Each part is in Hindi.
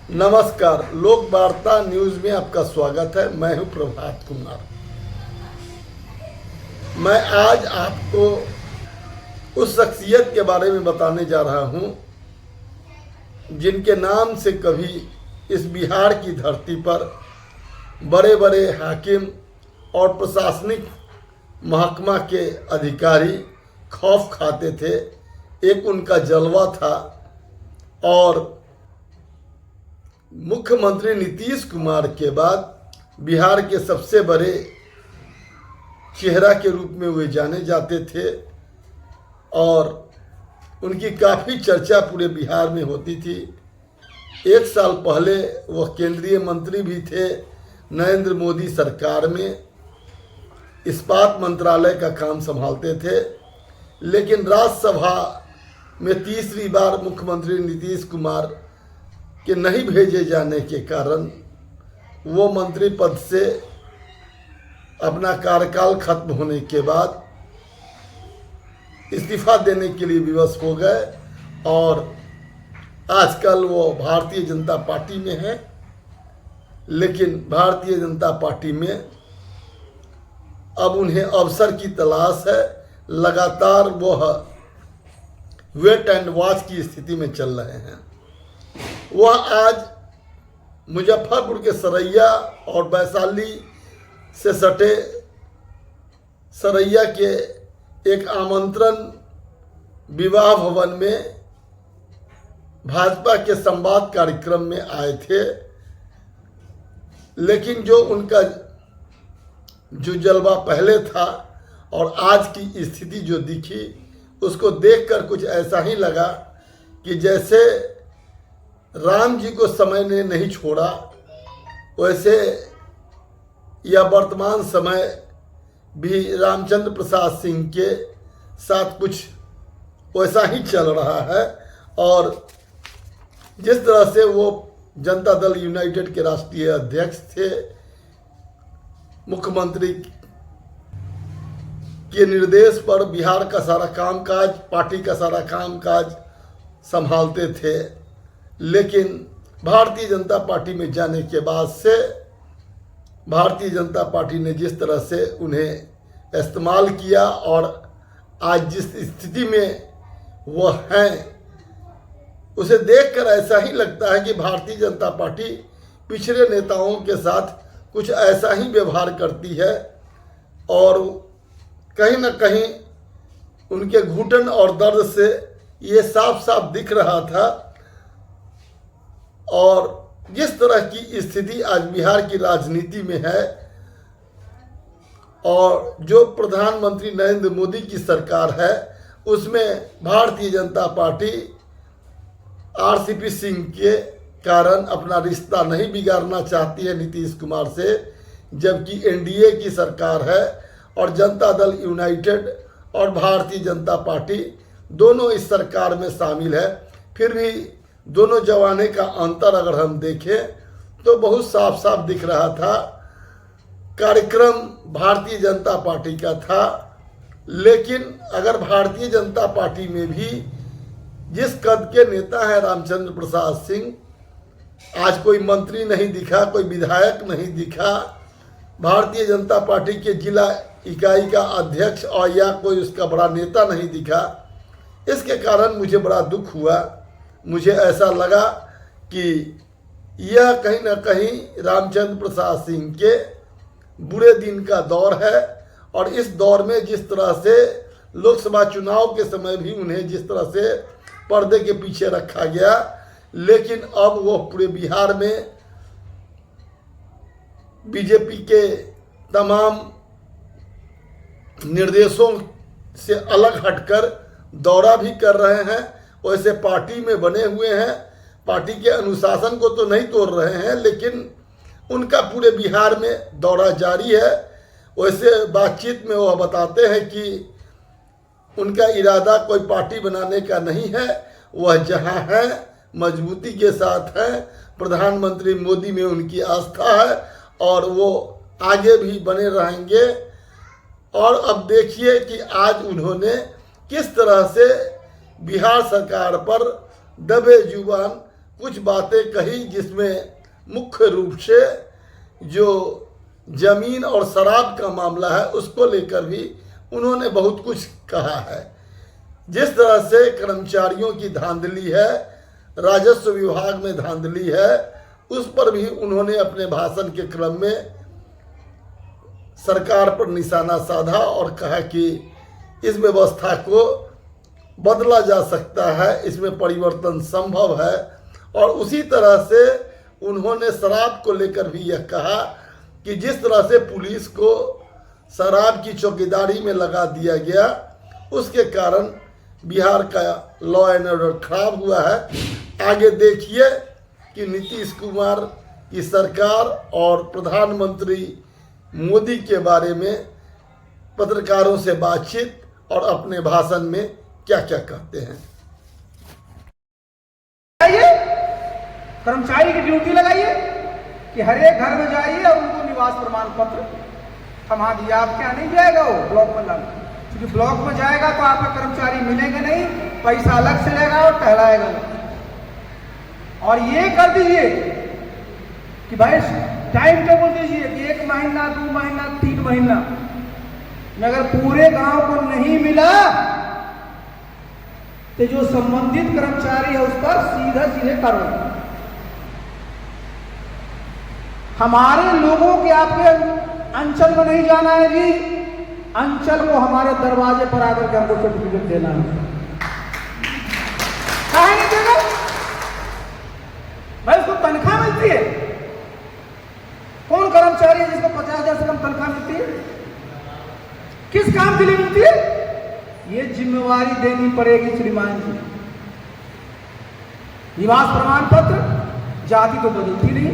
नमस्कार, लोक वार्ता न्यूज में आपका स्वागत है। मैं हूं प्रभात कुमार। मैं आज आपको उस शख्सियत के बारे में बताने जा रहा हूं जिनके नाम से कभी इस बिहार की धरती पर बड़े बड़े हाकिम और प्रशासनिक महकमा के अधिकारी खौफ खाते थे। एक उनका जलवा था और मुख्यमंत्री नीतीश कुमार के बाद बिहार के सबसे बड़े चेहरा के रूप में वे जाने जाते थे और उनकी काफ़ी चर्चा पूरे बिहार में होती थी। एक साल पहले वह केंद्रीय मंत्री भी थे नरेंद्र मोदी सरकार में, इस्पात मंत्रालय का काम संभालते थे। लेकिन राज्यसभा में तीसरी बार मुख्यमंत्री नीतीश कुमार के नहीं भेजे जाने के कारण वो मंत्री पद से अपना कार्यकाल खत्म होने के बाद इस्तीफा देने के लिए विवश हो गए और आजकल वो भारतीय जनता पार्टी में है। लेकिन भारतीय जनता पार्टी में अब उन्हें अवसर की तलाश है। लगातार वह वेट एंड वॉच की स्थिति में चल रहे हैं। वह आज मुजफ्फरपुर के सरैया और वैशाली से सटे सरैया के एक आमंत्रण विवाह भवन में भाजपा के संवाद कार्यक्रम में आए थे। लेकिन जो उनका जो जलवा पहले था और आज की स्थिति जो दिखी, उसको देखकर कुछ ऐसा ही लगा कि जैसे राम जी को समय ने नहीं छोड़ा, वैसे यह वर्तमान समय भी रामचंद्र प्रसाद सिंह के साथ कुछ वैसा ही चल रहा है। और जिस तरह से वो जनता दल यूनाइटेड के राष्ट्रीय अध्यक्ष थे, मुख्यमंत्री के निर्देश पर बिहार का सारा कामकाज, पार्टी का सारा कामकाज संभालते थे। लेकिन भारतीय जनता पार्टी में जाने के बाद से भारतीय जनता पार्टी ने जिस तरह से उन्हें इस्तेमाल किया और आज जिस स्थिति में वह हैं, उसे देखकर ऐसा ही लगता है कि भारतीय जनता पार्टी पिछड़े नेताओं के साथ कुछ ऐसा ही व्यवहार करती है और कहीं न कहीं उनके घुटन और दर्द से ये साफ साफ दिख रहा था। और जिस तरह की स्थिति आज बिहार की राजनीति में है और जो प्रधानमंत्री नरेंद्र मोदी की सरकार है, उसमें भारतीय जनता पार्टी आरसीपी सिंह के कारण अपना रिश्ता नहीं बिगाड़ना चाहती है नीतीश कुमार से, जबकि एनडीए की सरकार है और जनता दल यूनाइटेड और भारतीय जनता पार्टी दोनों इस सरकार में शामिल है। फिर भी दोनों जमाने का अंतर अगर हम देखें तो बहुत साफ साफ दिख रहा था। कार्यक्रम भारतीय जनता पार्टी का था, लेकिन अगर भारतीय जनता पार्टी में भी जिस कद के नेता हैं रामचंद्र प्रसाद सिंह, आज कोई मंत्री नहीं दिखा, कोई विधायक नहीं दिखा, भारतीय जनता पार्टी के जिला इकाई का अध्यक्ष और या कोई उसका बड़ा नेता नहीं दिखा। इसके कारण मुझे बड़ा दुख हुआ। मुझे ऐसा लगा कि यह कहीं ना कहीं रामचंद्र प्रसाद सिंह के बुरे दिन का दौर है और इस दौर में जिस तरह से लोकसभा चुनाव के समय भी उन्हें जिस तरह से पर्दे के पीछे रखा गया, लेकिन अब वो पूरे बिहार में बीजेपी के तमाम निर्देशों से अलग हटकर दौरा भी कर रहे हैं। वैसे पार्टी में बने हुए हैं, पार्टी के अनुशासन को तो नहीं तोड़ रहे हैं, लेकिन उनका पूरे बिहार में दौरा जारी है। वैसे बातचीत में वह बताते हैं कि उनका इरादा कोई पार्टी बनाने का नहीं है, वह जहां है मजबूती के साथ है। प्रधानमंत्री मोदी में उनकी आस्था है और वो आगे भी बने रहेंगे। और अब देखिए कि आज उन्होंने किस तरह से बिहार सरकार पर दबे जुबान कुछ बातें कही जिसमें मुख्य रूप से जो जमीन और शराब का मामला है उसको लेकर भी उन्होंने बहुत कुछ कहा है। जिस तरह से कर्मचारियों की धांधली है, राजस्व विभाग में धांधली है, उस पर भी उन्होंने अपने भाषण के क्रम में सरकार पर निशाना साधा और कहा कि इस व्यवस्था को बदला जा सकता है, इसमें परिवर्तन संभव है। और उसी तरह से उन्होंने शराब को लेकर भी यह कहा कि जिस तरह से पुलिस को शराब की चौकीदारी में लगा दिया गया, उसके कारण बिहार का लॉ एंड ऑर्डर खराब हुआ है। आगे देखिए कि नीतीश कुमार की सरकार और प्रधानमंत्री मोदी के बारे में पत्रकारों से बातचीत और अपने भाषण में क्या क्या कहते हैं। कर्मचारी की ड्यूटी लगाइए कि हर एक घर में जाइए और उनको निवास प्रमाण पत्र थमा दिया। आप क्या नहीं जाएगा वो ब्लॉक में लाना, क्योंकि ब्लॉक में जाएगा तो आपका कर्मचारी मिलेंगे नहीं, पैसा अलग से लेगा और टहलाएगा। और ये कर दीजिए कि भाई टाइम टेबल दीजिए कि 1 महीना 2 महीना 3 महीना में अगर पूरे गांव को नहीं मिला तो जो संबंधित कर्मचारी है उस पर सीधे कार्रवाई। हमारे लोगों के आपके अंचल में नहीं जाना है जी, अंचल को हमारे दरवाजे पर आकर के हमको सर्टिफिकेट देना है। काहे नहीं देगा भाई? उसको तनख्वाह मिलती है। कौन कर्मचारी है जिसको 50,000 से कम तनख्वाह मिलती है? किस काम के लिए मिलती है? ये जिम्मेवारी देनी पड़ेगी श्रीमान जी। निवास प्रमाण पत्र, जाति तो बदलती नहीं,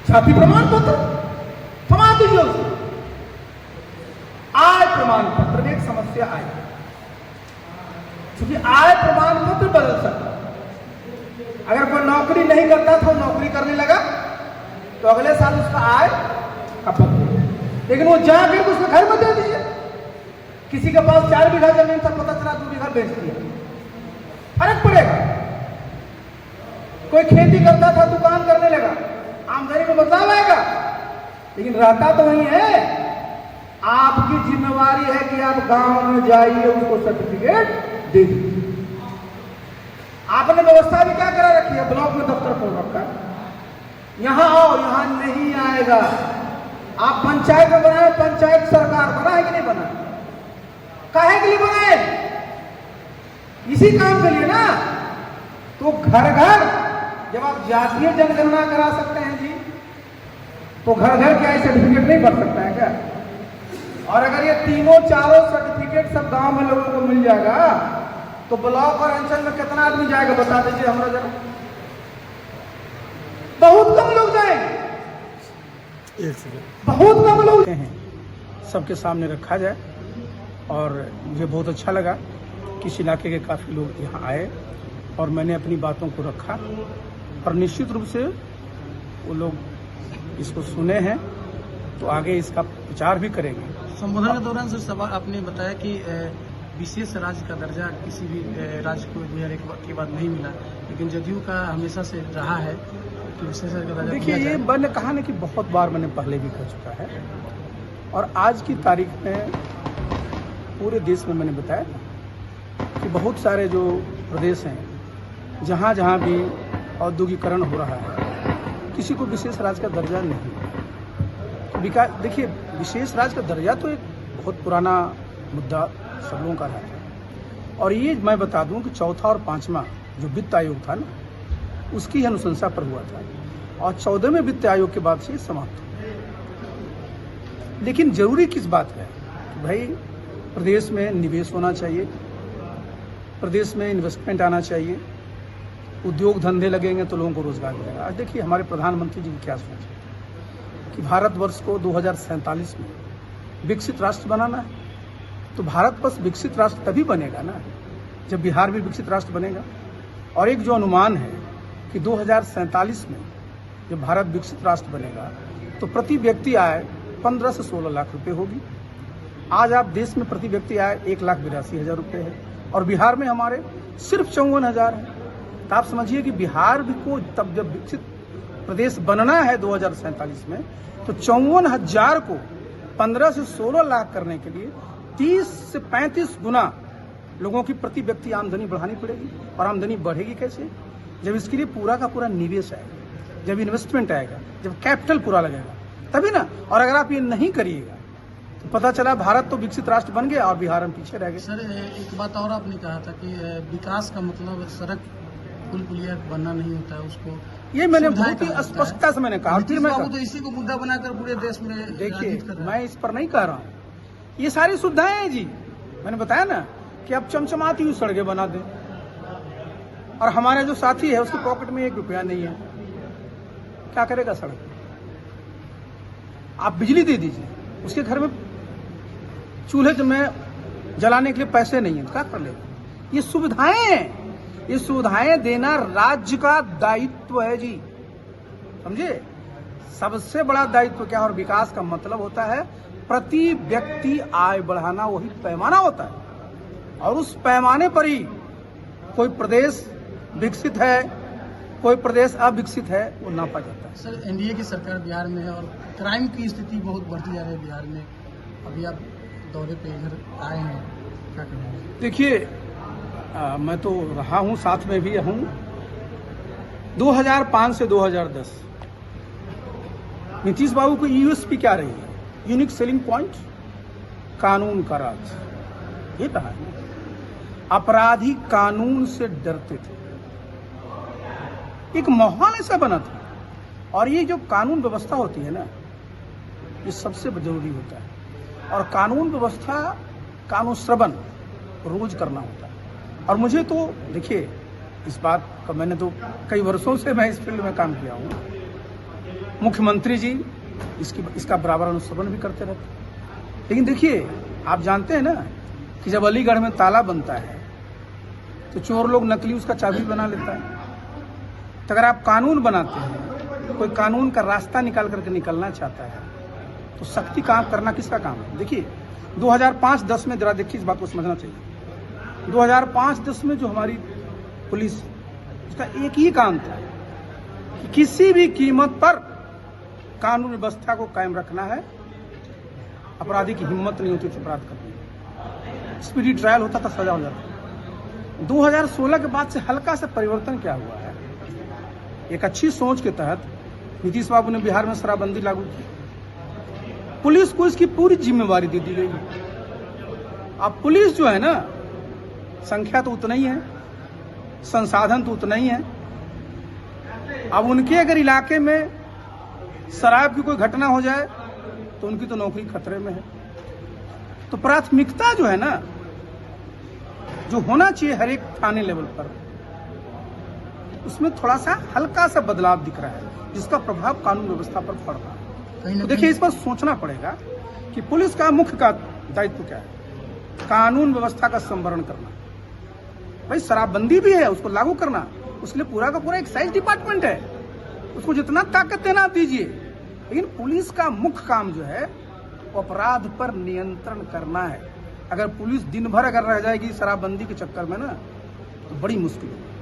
जाति प्रमाण पत्र थमा दीजिए उसे। आय प्रमाण पत्र में एक समस्या आई, क्योंकि आय प्रमाण पत्र बदल सकता। अगर कोई नौकरी नहीं करता था, नौकरी करने लगा तो अगले साल उसका आय खपत, लेकिन वो जाकर उसके घर में दे दीजिए। किसी के पास 4 बीघा जमीन था, पता चला 2 बीघा बेच दिया, फर्क पड़ेगा। कोई खेती करता था, दुकान करने लगा, आमदनी में बदलाव आएगा, लेकिन रहता तो वही है। आपकी जिम्मेवारी है कि आप गांव में जाइए, उसको सर्टिफिकेट दे दीजिए। आपने व्यवस्था भी क्या करा रखी है? ब्लॉक में दफ्तर खोल रखा है, यहां आओ, यहां नहीं आएगा। आप पंचायत में बनाए, पंचायत सरकार बनाए कि नहीं बनाए? काहे के लिए बनाए? इसी काम के लिए ना। तो घर घर जब आप जातीय जनगणना करा सकते हैं जी, तो घर घर क्या सर्टिफिकेट नहीं बन सकता है क्या? और अगर ये तीनों चारों सर्टिफिकेट सब गांव में लोगों को मिल जाएगा तो ब्लॉक और अंचल में कितना आदमी जाएगा बता दीजिए हमरा जरा। बहुत कम लोग जाएंगे, बहुत कम लोग हैं। सबके सामने रखा जाए, और मुझे बहुत अच्छा लगा कि इस इलाके के काफ़ी लोग यहाँ आए और मैंने अपनी बातों को रखा, और निश्चित रूप से वो लोग इसको सुने हैं तो आगे इसका प्रचार भी करेंगे। संबोधन के दौरान सर सवाल आपने बताया कि विशेष राज्य का दर्जा किसी भी राज्य को 2001 के बाद नहीं मिला, लेकिन जदयू का हमेशा से रहा है कि विशेष राज्य का दर्जा। देखिए, ये मैंने कहा ना कि बहुत बार मैंने पहले भी कह चुका है, और आज की तारीख में पूरे देश में मैंने बताया कि बहुत सारे जो प्रदेश हैं जहाँ जहाँ भी औद्योगिकरण हो रहा है, किसी को विशेष राज्य का दर्जा नहीं। देखिए, विशेष राज्य का दर्जा तो एक बहुत पुराना मुद्दा सब लोगों का रहा है, और ये मैं बता दूं कि चौथा और 5वां जो वित्त आयोग था ना, उसकी अनुशंसा पर हुआ था, और 14वें वित्त आयोग के बाद से समाप्त हो। लेकिन जरूरी किस बात है कि भाई प्रदेश में निवेश होना चाहिए, प्रदेश में इन्वेस्टमेंट आना चाहिए, उद्योग धंधे लगेंगे तो लोगों को रोजगार मिलेगा। आज देखिए हमारे प्रधानमंत्री जी की क्या सोच है कि भारतवर्ष को 2047 में विकसित राष्ट्र बनाना है, तो भारत बस विकसित राष्ट्र तभी बनेगा ना जब बिहार भी विकसित राष्ट्र बनेगा। और एक जो अनुमान है कि 2047 में जब भारत विकसित राष्ट्र बनेगा तो प्रति व्यक्ति आय 15 से 16 लाख रुपए होगी। आज आप देश में प्रति व्यक्ति आय 1,82,000 रुपये है, और बिहार में हमारे सिर्फ 54,000 है। तो आप समझिए कि बिहार भी को तब जब विकसित प्रदेश बनना है 2047 में, तो 54,000 को 15 से 16 लाख करने के लिए 30 से 35 गुना लोगों की प्रति व्यक्ति आमदनी बढ़ानी पड़ेगी। और आमदनी बढ़ेगी कैसे? जब इसके लिए पूरा का पूरा निवेश आएगा, जब इन्वेस्टमेंट आएगा, जब कैपिटल पूरा लगेगा, तभी ना। और अगर आप ये नहीं करिएगा तो पता चला भारत तो विकसित राष्ट्र बन गया और बिहार में पीछे रह गए। सर, एक बात और आपने कहा था कि विकास का मतलब सड़क पुल पुलिया बनना नहीं होता है, उसको ये मैंने सुविधाएं बहुत ही कहा जाता है। स्पष्टता से मैंने कहा। नीतीश बाबू तो इसी को मुद्दा बनाकर पूरे देश में देखिए, राजनीति कर रहे हैं। मैं इस पर नहीं कह रहा हूँ, ये सारी सुविधाएं हैं जी। मैंने बताया ना कि अब चमचमाती हुई सड़कें बना दें, और हमारे जो साथी है उसके पॉकेट में 1 रुपया नहीं है, क्या करेगा सड़क? आप बिजली दे दीजिए, उसके घर में चूल्हे में जलाने के लिए पैसे नहीं है, तो क्या कर लेगा? ये सुविधाएं हैं, ये सुविधाएं देना राज्य का दायित्व है जी, समझे? सबसे बड़ा दायित्व क्या है? और विकास का मतलब होता है प्रति व्यक्ति आय बढ़ाना, वही पैमाना होता है। और उस पैमाने पर ही कोई प्रदेश विकसित है, कोई प्रदेश अविकसित है, वो नापा जाता है। सर, एनडीए की सरकार बिहार में है और क्राइम की स्थिति बहुत बढ़ती जा रही है बिहार में। अभी आप दौरे पे इधर आए हैं, क्या करेंगे? देखिए, मैं तो रहा हूँ, साथ में भी हूँ। 2005 से 2010 नीतीश बाबू को यूएसपी क्या रही है? यूनिक सेलिंग पॉइंट, कानून का राज। ये कहा है, अपराधी कानून से डरते थे, एक माहौल ऐसा बना था। और ये जो कानून व्यवस्था होती है ना, ये सबसे जरूरी होता है। और कानून व्यवस्था, कानून श्रवण रोज करना होता है। और मुझे तो देखिए, इस बात का मैंने तो कई वर्षों से मैं इस फील्ड में काम किया हूँ। मुख्यमंत्री जी इसका बराबर अनुश्रवण भी करते रहते हैं। लेकिन देखिए, आप जानते हैं ना कि जब अलीगढ़ में ताला बनता है तो चोर लोग नकली उसका चाबी बना लेता है। तो अगर आप कानून बनाते हैं, कोई कानून का रास्ता निकाल करके निकलना चाहता है, तो सख्ती काम करना किसका काम है? देखिए, 2005-10 में, जरा देखिए, इस बात को समझना चाहिए। 2005-10 में जो हमारी पुलिस, उसका एक ही काम था कि किसी भी कीमत पर कानून व्यवस्था को कायम रखना है। अपराधी की हिम्मत नहीं होती थी अपराध करने, स्पीडी ट्रायल होता था, सजा हो जाता। 2016 के बाद से हल्का सा परिवर्तन क्या हुआ है? एक अच्छी सोच के तहत नीतीश बाबू ने बिहार में शराबबंदी लागू की। पुलिस को इसकी पूरी जिम्मेवारी दे दी गई। अब पुलिस जो है ना, संख्या तो उतना ही है, संसाधन तो उतना ही है। अब उनके अगर इलाके में शराब की कोई घटना हो जाए तो उनकी तो नौकरी खतरे में है। तो प्राथमिकता जो है ना, जो होना चाहिए हर एक थाने लेवल पर, उसमें थोड़ा सा हल्का सा बदलाव दिख रहा है, जिसका प्रभाव कानून व्यवस्था पर पड़ रहा है। तो देखिए, इस पर सोचना पड़ेगा कि पुलिस का मुख्य का दायित्व क्या है? कानून व्यवस्था का संवरण करना। भाई, शराबबंदी भी है, उसको लागू करना, उसके लिए पूरा का पूरा एक्साइज डिपार्टमेंट है, उसको जितना ताकत देना आप दीजिए। लेकिन पुलिस का मुख्य काम जो है, वो अपराध पर नियंत्रण करना है। अगर पुलिस दिन भर अगर रह जाएगी शराबबंदी के चक्कर में ना, तो बड़ी मुश्किल है।